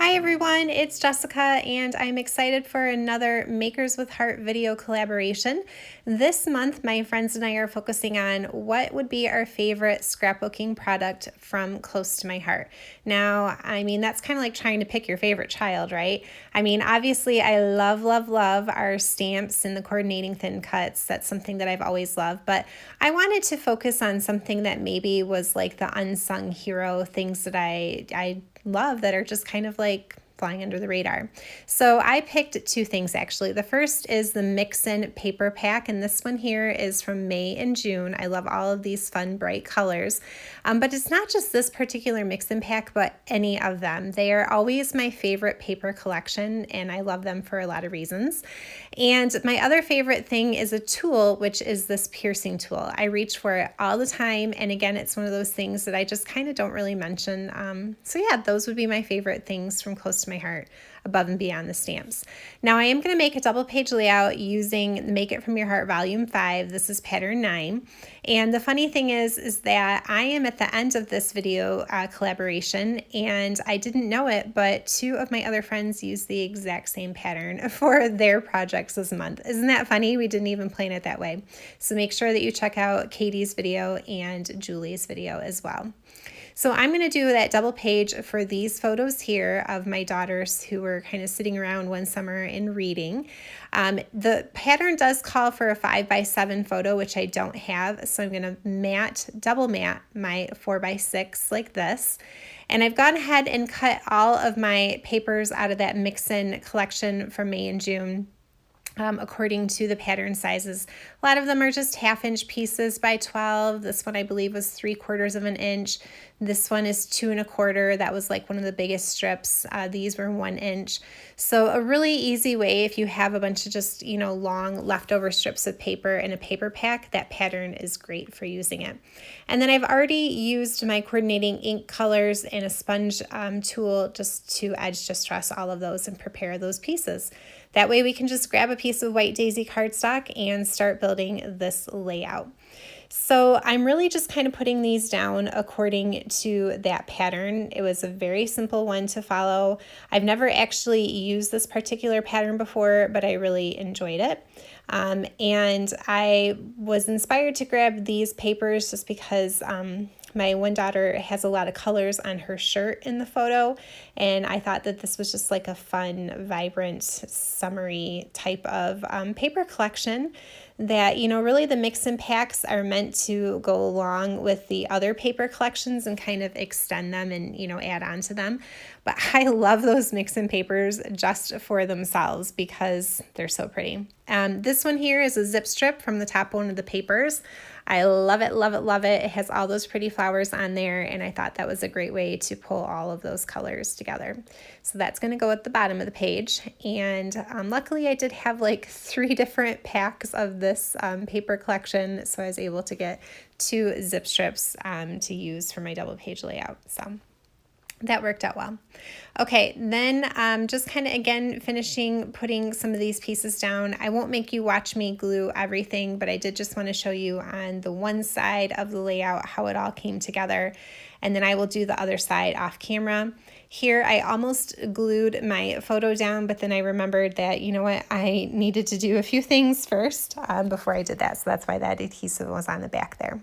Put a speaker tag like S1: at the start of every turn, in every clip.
S1: Hi everyone, it's Jessica and I'm excited for another Makers with Heart video collaboration. This month my friends and I are focusing on what would be our favorite scrapbooking product from close to my heart. Now, that's kind of like trying to pick your favorite child, right? Obviously I love our stamps and the coordinating thin cuts. That's something that I've always loved, but I wanted to focus on something that maybe was like the unsung hero, things that I love that are just kind of like flying under the radar. So I picked two things actually. The first is the Mix-In paper pack, and this one here is from May and June. I love all of these fun bright colors, but it's not just this particular Mix-In pack, but any of them. They are always my favorite paper collection, and I love them for a lot of reasons. And my other favorite thing is a tool, which is this piercing tool. I reach for it all the time, and again, it's one of those things that I just kind of don't really mention. So yeah, those would be my favorite things from close to my heart, above and beyond the stamps. Now I am going to make a double page layout using Make It From Your Heart Volume 5. This is pattern 9. And the funny thing is that I am at the end of this video collaboration, and I didn't know it, but two of my other friends used the exact same pattern for their projects this month. Isn't that funny? We didn't even plan it that way. So make sure that you check out Katie's video and Julie's video as well. So I'm going to do that double page for these photos here of my daughters who were kind of sitting around one summer and reading. The pattern does call for a 5x7 photo, which I don't have. So I'm going to double mat my 4x6 like this. And I've gone ahead and cut all of my papers out of that Mix-In collection from May and June. According to the pattern sizes. A lot of them are just 1/2 inch pieces by 12. This one I believe was 3/4 of an inch. This one is 2 1/4. That was like one of the biggest strips. These were 1 inch. So a really easy way, if you have a bunch of just, long leftover strips of paper in a paper pack, that pattern is great for using it. And then I've already used my coordinating ink colors and a sponge tool just to edge distress all of those and prepare those pieces. That way we can just grab a piece of white daisy cardstock and start building this layout. So I'm really just kind of putting these down according to that pattern. It was a very simple one to follow. I've never actually used this particular pattern before, but I really enjoyed it. And I was inspired to grab these papers just because my one daughter has a lot of colors on her shirt in the photo, and I thought that this was just like a fun, vibrant, summery type of paper collection that, really the Mix-In packs are meant to go along with the other paper collections and kind of extend them and, add on to them. But I love those Mix-In papers just for themselves because they're so pretty. This one here is a zip strip from the top one of the papers. I love it, love it, love it. It has all those pretty flowers on there, and I thought that was a great way to pull all of those colors together. So that's going to go at the bottom of the page. And luckily I did have like 3 different packs of this paper collection, so I was able to get 2 zip strips to use for my double page layout. So that worked out well. Okay, then just kind of again finishing putting some of these pieces down. I won't make you watch me glue everything, but I did just want to show you on the one side of the layout how it all came together, and then I will do the other side off camera. Here I almost glued my photo down, but then I remembered that, I needed to do a few things first before I did that, so that's why that adhesive was on the back there.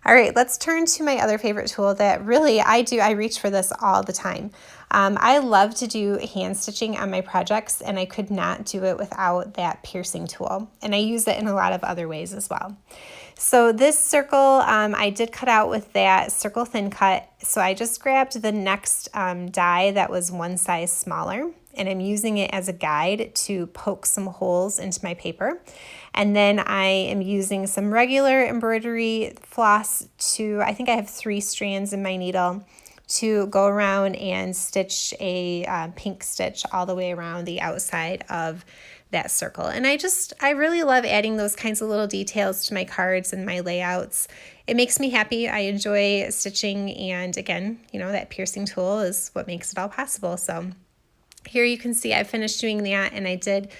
S1: All right, let's turn to my other favorite tool that really I reach for this all the time. I love to do hand stitching on my projects, and I could not do it without that piercing tool. And I use it in a lot of other ways as well. So this circle I did cut out with that circle thin cut. So I just grabbed the next die that was one size smaller, and I'm using it as a guide to poke some holes into my paper. And then I am using some regular embroidery floss I think I have 3 strands in my needle, to go around and stitch a pink stitch all the way around the outside of that circle. And I really love adding those kinds of little details to my cards and my layouts. It makes me happy. I enjoy stitching, and again, that piercing tool is what makes it all possible. So here you can see I finished doing that, and I did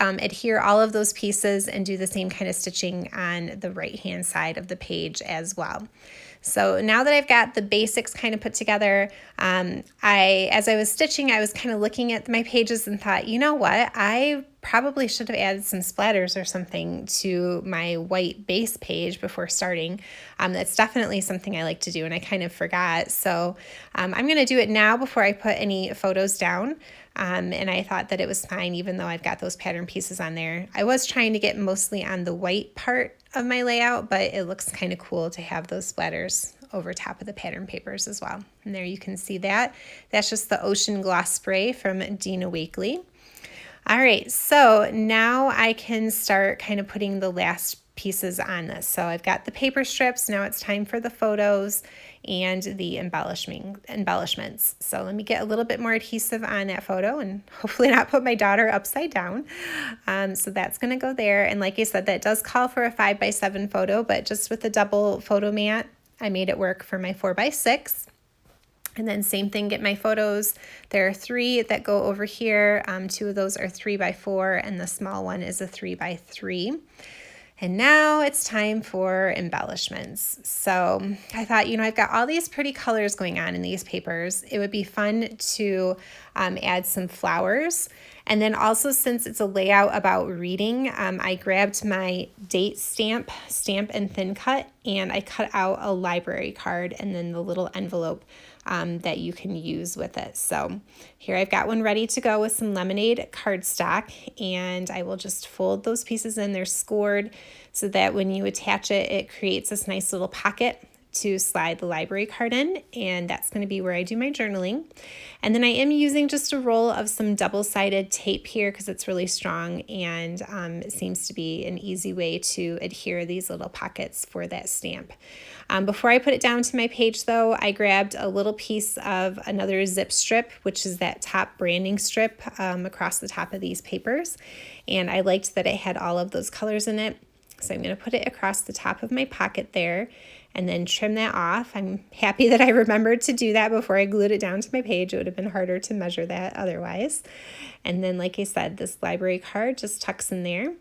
S1: adhere all of those pieces and do the same kind of stitching on the right hand side of the page as well. So now that I've got the basics kind of put together, as I was stitching, I was kind of looking at my pages and thought, you know what, I probably should have added some splatters or something to my white base page before starting. That's definitely something I like to do, and I kind of forgot. So I'm going to do it now before I put any photos down. And I thought that it was fine, even though I've got those pattern pieces on there. I was trying to get mostly on the white part of my layout, but it looks kind of cool to have those splatters over top of the pattern papers as well. And there you can see that. That's just the Ocean Gloss Spray from Dina Wakley. All right, so now I can start kind of putting the last pieces on this. So I've got the paper strips. Now it's time for the photos and the embellishments. So let me get a little bit more adhesive on that photo and hopefully not put my daughter upside down. So that's going to go there. And like I said, that does call for a 5x7 photo, but just with the double photo mat, I made it work for my 4x6. And then same thing, get my photos. There are 3 that go over here. 2 of those are 3x4 and the small one is a 3x3. And now it's time for embellishments. So I thought, I've got all these pretty colors going on in these papers. It would be fun to add some flowers. And then also, since it's a layout about reading, I grabbed my date stamp and thin cut, and I cut out a library card and then the little envelope that you can use with it. So here I've got one ready to go with some lemonade cardstock, and I will just fold those pieces in. They're scored so that when you attach it, it creates this nice little pocket to slide the library card in, and that's going to be where I do my journaling. And then I am using just a roll of some double-sided tape here because it's really strong, and it seems to be an easy way to adhere these little pockets for that stamp. Before I put it down to my page though, I grabbed a little piece of another zip strip, which is that top branding strip across the top of these papers, and I liked that it had all of those colors in it. So I'm going to put it across the top of my pocket there and then trim that off. I'm happy that I remembered to do that before I glued it down to my page. It would have been harder to measure that otherwise. And then, like I said, this library card just tucks in there.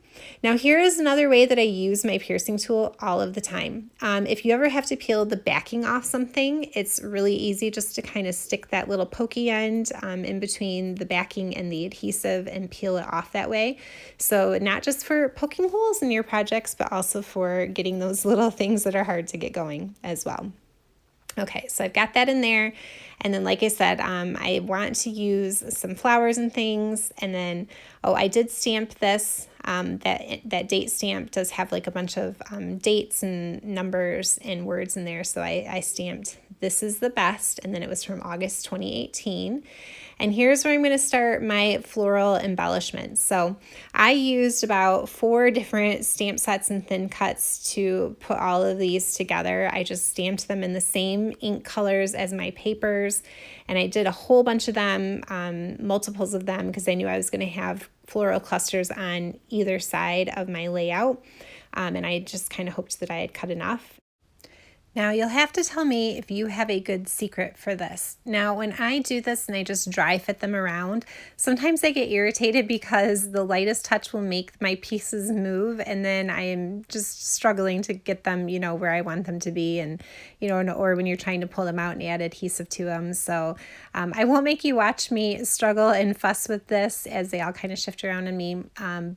S1: Now here is another way that I use my piercing tool all of the time. If you ever have to peel the backing off something, it's really easy just to kind of stick that little pokey end in between the backing and the adhesive and peel it off that way. So not just for poking holes in your projects, but also for getting those little things that are hard to get going as well. Okay, so I've got that in there. And then, like I said, I want to use some flowers and things. And then, I did stamp this. That date stamp does have like a bunch of dates and numbers and words in there. So I stamped "This is the best," and then it was from August 2018. And here's where I'm going to start my floral embellishments. So I used about 4 different stamp sets and thin cuts to put all of these together. I just stamped them in the same ink colors as my papers, and I did a whole bunch of them, multiples of them, because I knew I was going to have floral clusters on either side of my layout, and I just kind of hoped that I had cut enough. Now you'll have to tell me if you have a good secret for this. Now when I do this and I just dry fit them around, sometimes I get irritated because the lightest touch will make my pieces move, and then I am just struggling to get them, where I want them to be, and or when you're trying to pull them out and add adhesive to them. So I won't make you watch me struggle and fuss with this as they all kind of shift around on me.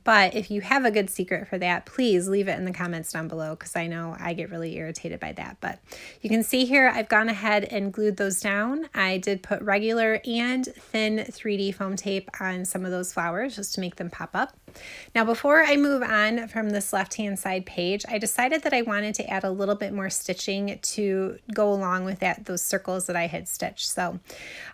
S1: But if you have a good secret for that, please leave it in the comments down below, because I know I get really irritated by that. But you can see here I've gone ahead and glued those down. I did put regular and thin 3D foam tape on some of those flowers just to make them pop up. Now before I move on from this left-hand side page, I decided that I wanted to add a little bit more stitching to go along with those circles that I had stitched. So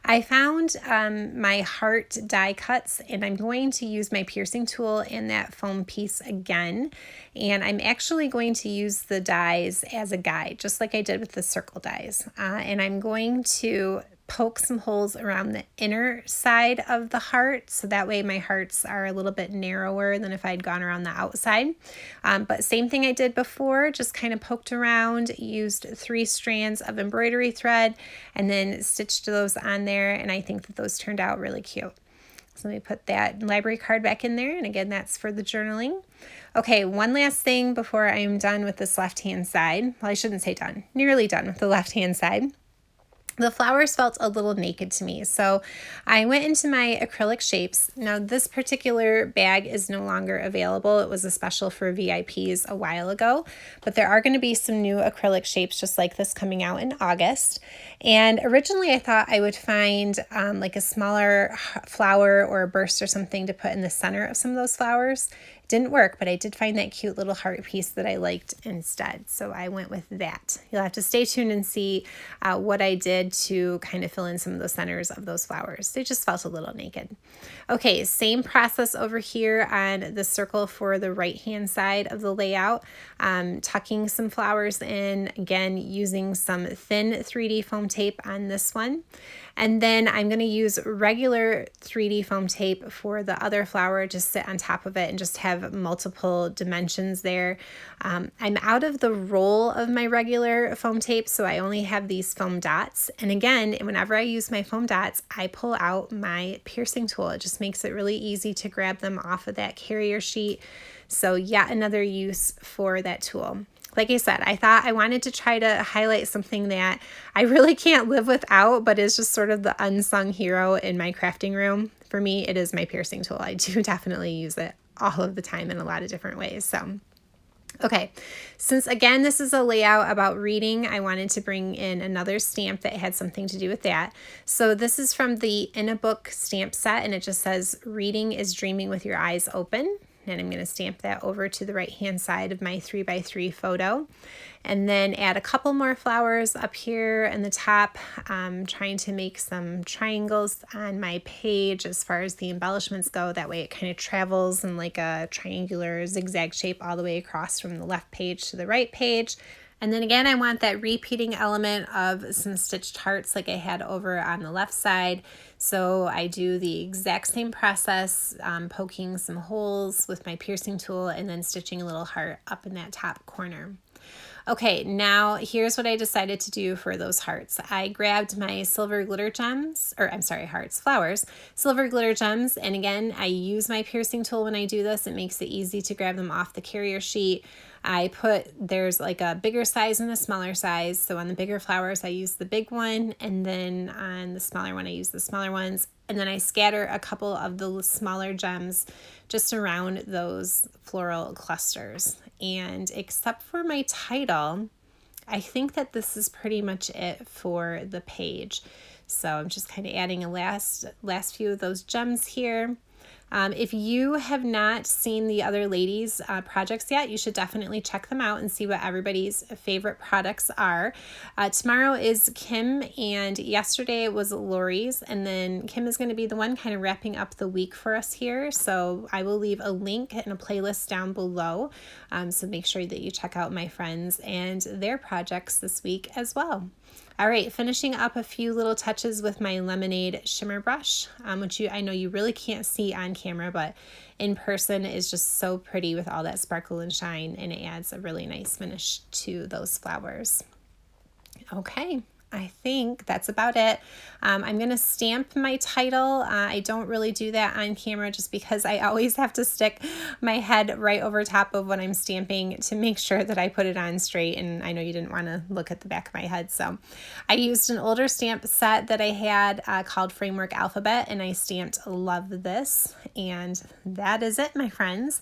S1: I found my heart die cuts, and I'm going to use my piercing tool in that foam piece again. And I'm actually going to use the dies as a guide, just like I did with the circle dies. And I'm going to poke some holes around the inner side of the heart, so that way my hearts are a little bit narrower than if I'd gone around the outside. But same thing I did before, just kind of poked around, used 3 strands of embroidery thread, and then stitched those on there, and I think that those turned out really cute. So let me put that library card back in there. And again, that's for the journaling. Okay, one last thing before I'm done with this left-hand side. Well, I shouldn't say done, nearly done with the left-hand side. The flowers felt a little naked to me, so I went into my acrylic shapes. Now, this particular bag is no longer available. It was a special for VIPs a while ago, but there are going to be some new acrylic shapes just like this coming out in August. And originally I thought I would find like a smaller flower or a burst or something to put in the center of some of those flowers. Didn't work, but I did find that cute little heart piece that I liked instead. So I went with that. You'll have to stay tuned and see what I did to kind of fill in some of the centers of those flowers. They just felt a little naked. Okay, same process over here on the circle for the right-hand side of the layout. Tucking some flowers in, again, using some thin 3D foam tape on this one. And then I'm going to use regular 3D foam tape for the other flower, just sit on top of it and just have multiple dimensions there. I'm out of the roll of my regular foam tape, so I only have these foam dots. And again, whenever I use my foam dots, I pull out my piercing tool. It just makes it really easy to grab them off of that carrier sheet. So yet another use for that tool. Like I said, I thought I wanted to try to highlight something that I really can't live without, but is just sort of the unsung hero in my crafting room. For me, it is my piercing tool. I do definitely use it all of the time in a lot of different ways. So, okay, since again, this is a layout about reading, I wanted to bring in another stamp that had something to do with that. So this is from the In a Book stamp set, and it just says, "Reading is dreaming with your eyes open." And I'm going to stamp that over to the right-hand side of my 3x3 photo. And then add a couple more flowers up here in the top. I'm trying to make some triangles on my page as far as the embellishments go. That way it kind of travels in like a triangular zigzag shape all the way across from the left page to the right page. And then again, I want that repeating element of some stitched hearts like I had over on the left side. So I do the exact same process, poking some holes with my piercing tool and then stitching a little heart up in that top corner. Okay, now here's what I decided to do for those hearts. I grabbed my silver glitter gems, or I'm sorry, hearts, flowers, silver glitter gems. And again, I use my piercing tool when I do this. It makes it easy to grab them off the carrier sheet. There's like a bigger size and a smaller size. So on the bigger flowers, I use the big one. And then on the smaller one, I use the smaller ones. And then I scatter a couple of the smaller gems just around those floral clusters. And except for my title, I think that this is pretty much it for the page. So I'm just kind of adding a last few of those gems here. If you have not seen the other ladies' projects yet, you should definitely check them out and see what everybody's favorite products are. Tomorrow is Kim, and yesterday was Lori's, and then Kim is going to be the one kind of wrapping up the week for us here. So I will leave a link and a playlist down below. So make sure that you check out my friends and their projects this week as well. All right, finishing up a few little touches with my Lemonade shimmer brush, which I know you really can't see on camera, but in person is just so pretty with all that sparkle and shine, and it adds a really nice finish to those flowers. Okay. I think that's about it. I'm going to stamp my title. I don't really do that on camera just because I always have to stick my head right over top of what I'm stamping to make sure that I put it on straight. And I know you didn't want to look at the back of my head. So I used an older stamp set that I had called Framework Alphabet, and I stamped Love This. And that is it, my friends.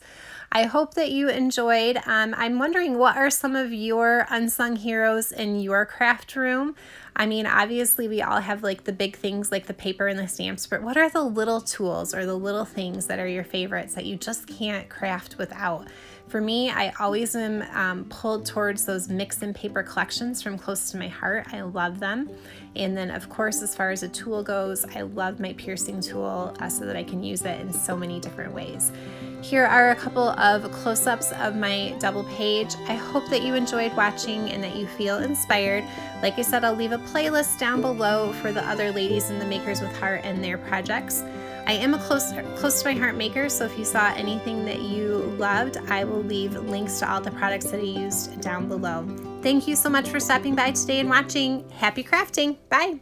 S1: I hope that you enjoyed. I'm wondering, what are some of your unsung heroes in your craft room? I mean, obviously we all have like the big things like the paper and the stamps, but what are the little tools or the little things that are your favorites that you just can't craft without? For me, I always am pulled towards those mix and paper collections from close to my heart. I love them. And then of course, as far as a tool goes, I love my piercing tool so that I can use it in so many different ways. Here are a couple of close-ups of my double page. I hope that you enjoyed watching and that you feel inspired. Like I said, I'll leave a playlist down below for the other ladies in the Makers with Heart and their projects. I am a close to my heart maker, so if you saw anything that you loved, I will leave links to all the products that I used down below. Thank you so much for stopping by today and watching. Happy crafting. Bye.